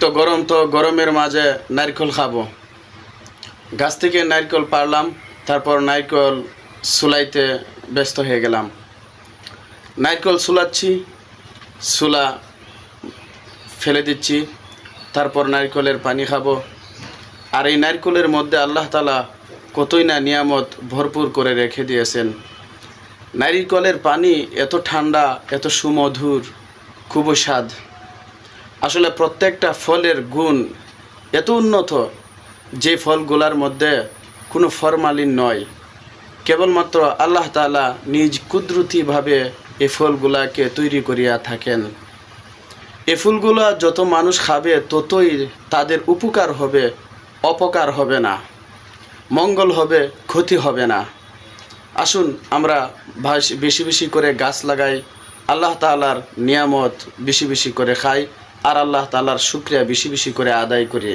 তো গরমের মাঝে নারকেল খাবো। গাছ থেকে নারকেল পারলাম, তারপর নারকেল সুলাইতে ব্যস্ত হয়ে গেলাম। নারকেল সুলাচ্ছি, সুলা ফেলে দিচ্ছি, তারপর নারকেলের পানি খাবো। আর এই নারকেলের মধ্যে আল্লাহ তাআলা কতই না নিয়ামত ভরপুর করে রেখে দিয়েছেন। নারকেলের পানি এত ঠান্ডা, এত সুমধুর, খুবই স্বাদ। আসলে প্রত্যেকটা ফলের গুণ এত উন্নত যে ফলগুলার মধ্যে কোনো ফরমালিন নয়, কেবলমাত্র আল্লাহ তাআলা নিজ কুদরতিভাবে এই ফলগুলাকে তৈরি করিয়া থাকেন। এই ফুলগুলা যত মানুষ খাবে ততই তাদের উপকার হবে, অপকার হবে না, মঙ্গল হবে, ক্ষতি হবে না। আসুন আমরা বেশি বেশি করে গাছ লাগাই, আল্লাহ তাআলার নিয়ামত বেশি বেশি করে খাই, আর আল্লাহ তাআলার শুকরিয়া বেশি বেশি করে আদায় করি।